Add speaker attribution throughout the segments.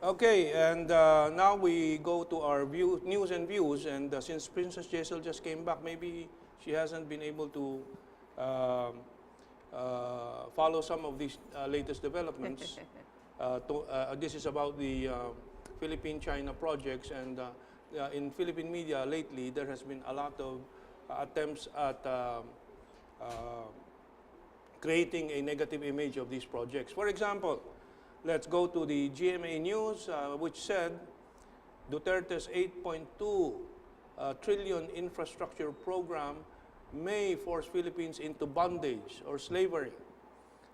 Speaker 1: Okay, and now we go to our news and views. And since Princess Jacel just came back, maybe she hasn't been able to follow some of these latest developments. This is about the Philippine-China projects, and in Philippine media lately, there has been a lot of attempts at creating a negative image of these projects. For example, let's go to the GMA News, which said Duterte's 8.2 trillion infrastructure program may force Philippines into bondage or slavery.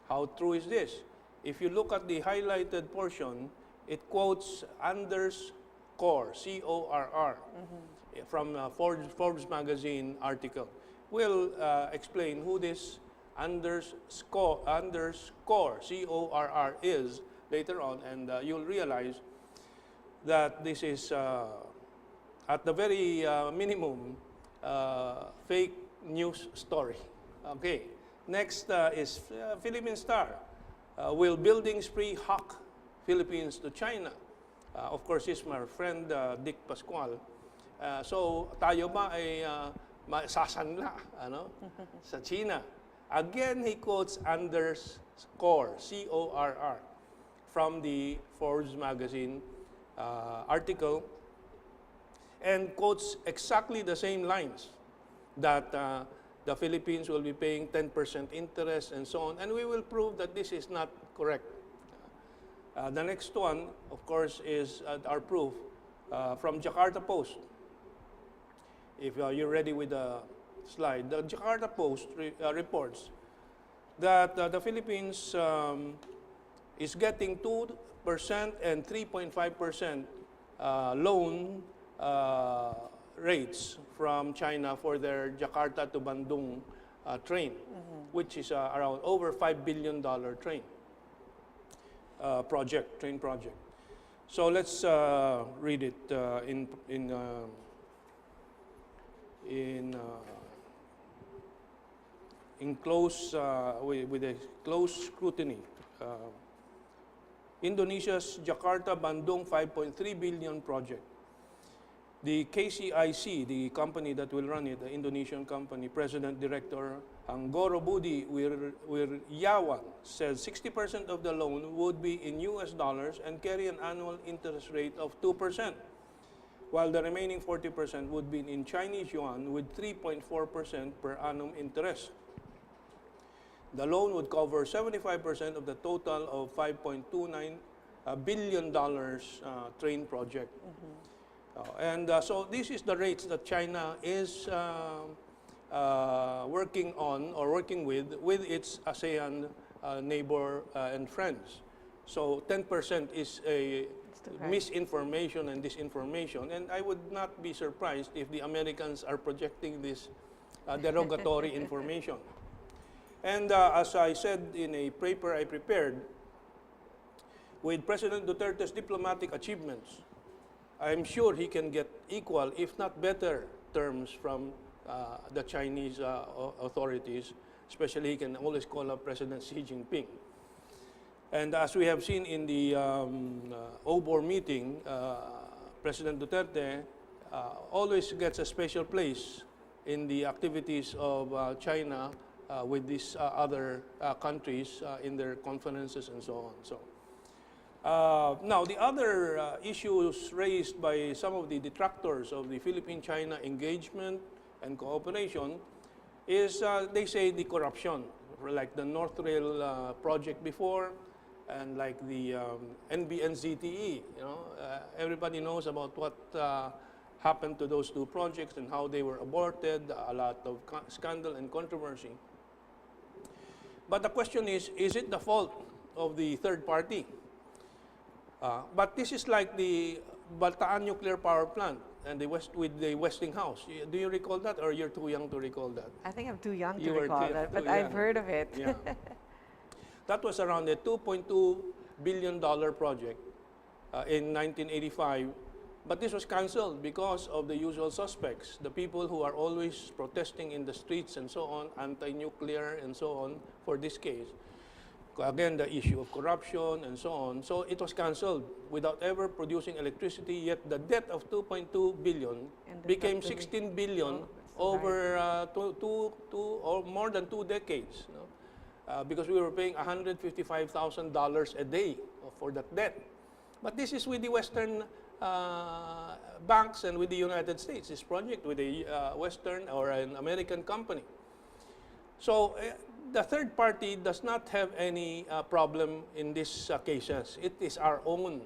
Speaker 1: How true is this? If you look at the highlighted portion, it quotes underscore, C-O-R-R, from Forbes magazine article. We'll explain who this underscore, C-O-R-R is later on, and you'll realize that this is, at the very minimum, fake news story. Okay, next is Philippine Star. Will building spree hack Philippines to China? Of course, he's my friend Dick Pascual. So tayo ba ay sasanla sa China? Again, he quotes underscore, C-O-R-R, from the Forbes magazine article, and quotes exactly the same lines that the Philippines will be paying 10% interest and so on, and we will prove that this is not correct. The next one, of course, is our proof from Jakarta Post. If you're ready with the slide, the Jakarta Post reports that the Philippines is getting 2% and 3.5% loan rates from China for their Jakarta to Bandung train, which is around over $5 billion train project. So let's read it with a close scrutiny. Indonesia's Jakarta-Bandung 5.3 billion project. The KCIC, the company that will run it, the Indonesian company, President Director Anggoro Budi Wiryawan says 60% of the loan would be in US dollars and carry an annual interest rate of 2%, while the remaining 40% would be in Chinese yuan with 3.4% per annum interest. The loan would cover 75% of the total of $5.29 billion train project. So this is the rates that China is working on or working with its ASEAN neighbor and friends. So 10% is a misinformation and disinformation, and I would not be surprised if the Americans are projecting this derogatory information. And as I said in a paper I prepared, with President Duterte's diplomatic achievements, I'm sure he can get equal, if not better, terms from the Chinese authorities. Especially, he can always call up President Xi Jinping. And as we have seen in the OBOR meeting, President Duterte always gets a special place in the activities of China with these other countries in their conferences and so on. So. Now, the other issues raised by some of the detractors of the Philippine-China engagement and cooperation is, they say, the corruption, like the North Rail project before, and like the NBNZTE. Everybody knows about what happened to those two projects and how they were aborted, a lot of scandal and controversy. But the question is it the fault of the third party? But this is like the Bataan nuclear power plant and with the Westinghouse. Do you recall that, or you're too young to recall that?
Speaker 2: I think I'm too young to recall that, but I've heard of it.
Speaker 1: Yeah. That was around a $2.2 billion project in 1985. But this was canceled because of the usual suspects, the people who are always protesting in the streets and so on, anti-nuclear and so on for this case. Again, the issue of corruption and so on. So it was canceled without ever producing electricity, yet the debt of 2.2 billion became 16 billion over two or more than 2 decades. No? Because we were paying $155,000 a day for that debt. But this is with the Western banks and with the United States, this project with a Western or an American company. So the third party does not have any problem in these cases. It is our own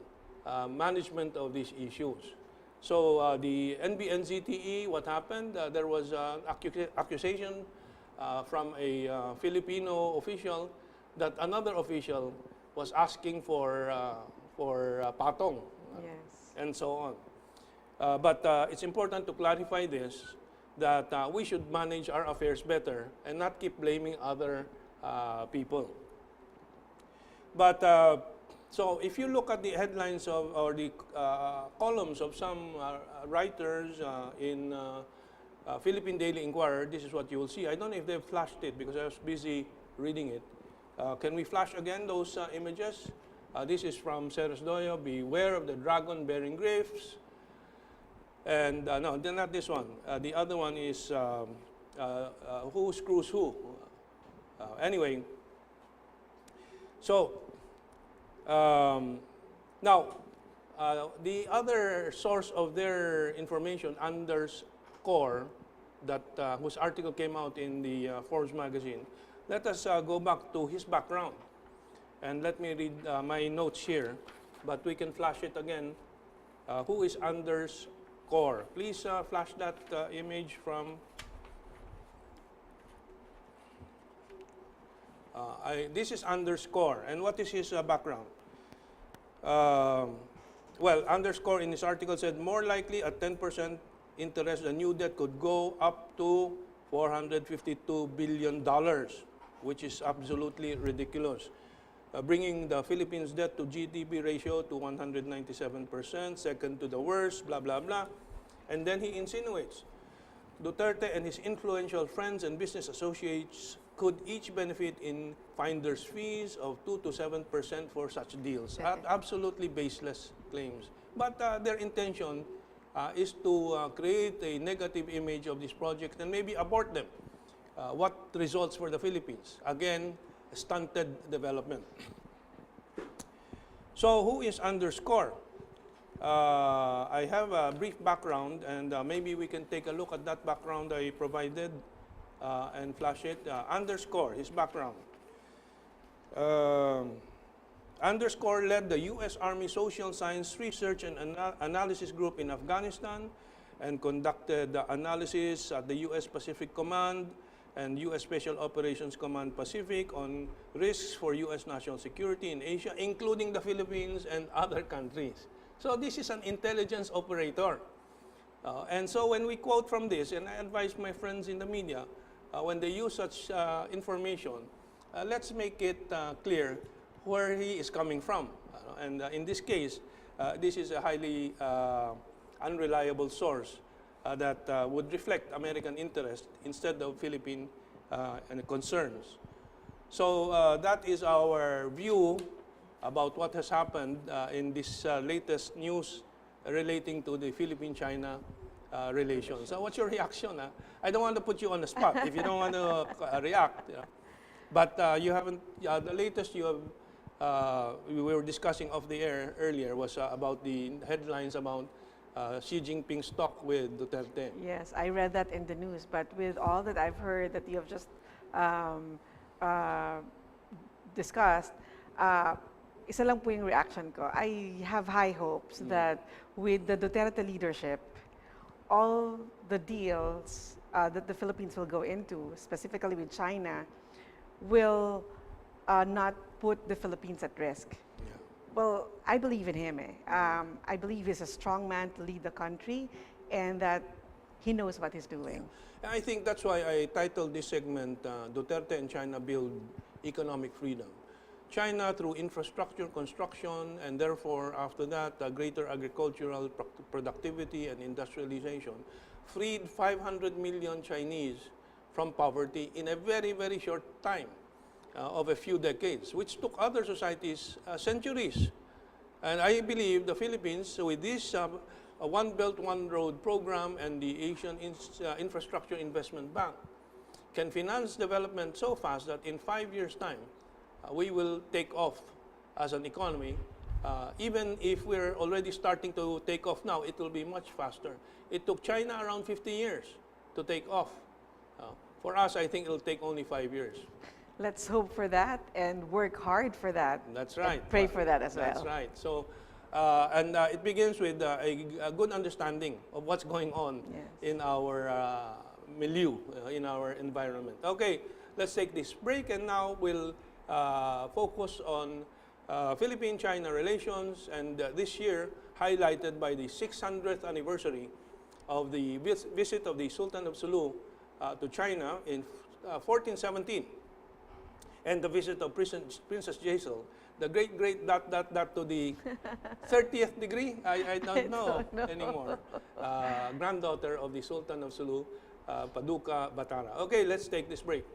Speaker 1: management of these issues. So the NBNZTE, what happened? There was an accusation from a Filipino official that another official was asking for patong, and so on. But it's important to clarify this, that we should manage our affairs better and not keep blaming other people. But so if you look at the headlines of, or the columns of some writers in Philippine Daily Inquirer, this is what you will see. I don't know if they've flashed it because I was busy reading it. Can we flash again those images? This is from Ceres Doyo, beware of the dragon bearing grapes. And no, not this one. The other one is who screws who. Anyway, so now the other source of their information, Underscore, that whose article came out in the Forbes magazine. Let us go back to his background, and let me read my notes here. But we can flash it again. Who is Underscore? Please flash that image from. This is Underscore, and what is his background? Well, Underscore in his article said more likely at 10% interest, the new debt could go up to $452 billion, which is absolutely ridiculous. Bringing the Philippines' debt to GDP ratio to 197%, second to the worst, blah, blah, blah. And then he insinuates, Duterte and his influential friends and business associates could each benefit in finder's fees of 2 to 7% for such deals. Absolutely baseless claims. But their intention is to create a negative image of this project and maybe abort them. What results for the Philippines? Again, stunted development. So who is Underscore? I have a brief background, and maybe we can take a look at that background I provided and flash it. Underscore, his background. Underscore led the U.S. Army Social Science Research and Analysis Group in Afghanistan and conducted the analysis at the U.S. Pacific Command and U.S. Special Operations Command Pacific on risks for U.S. national security in Asia, including the Philippines and other countries. So this is an intelligence operator. And so when we quote from this, and I advise my friends in the media, when they use such information, let's make it clear where he is coming from. And in this case, this is a highly unreliable source that would reflect American interest instead of Philippine concerns. So that is our view about what has happened in this latest news relating to the Philippine-China relations. So what's your reaction? I don't want to put you on the spot if you don't want to react. But you haven't, the latest you have, we were discussing off the air earlier was about the headlines about Xi Jinping's talk with Duterte.
Speaker 2: Yes, I read that in the news, but with all that I've heard that you have just discussed, isa lang po yung reaction ko. I have high hopes that with the Duterte leadership, all the deals that the Philippines will go into, specifically with China, will not put the Philippines at risk. Well, I believe in him. I believe he's a strong man to lead the country and that he knows what he's doing.
Speaker 1: Yeah. I think that's why I titled this segment, Duterte and China Build Economic Freedom. China through infrastructure construction and therefore after that greater agricultural productivity and industrialization freed 500 million Chinese from poverty in a very, very short time. of a few decades, which took other societies centuries. And I believe the Philippines, with this One Belt, One Road program and the Asian Infrastructure Investment Bank, can finance development so fast that in 5 years' time, we will take off as an economy. Even if we're already starting to take off now, it will be much faster. It took China around 50 years to take off. For us, I think it'll take only 5 years.
Speaker 2: Let's hope for that and work hard for that.
Speaker 1: That's right.
Speaker 2: And pray for that as well.
Speaker 1: That's right. So, it begins with a good understanding of what's going on in our milieu, in our environment. Okay, let's take this break, and now we'll focus on Philippine-China relations, and this year highlighted by the 600th anniversary of the visit of the Sultan of Sulu to China in 1417. And the visit of Princess Jacel, the great to the 30th degree, I don't know anymore, granddaughter of the Sultan of Sulu, Paduka Batara. Okay, let's take this break.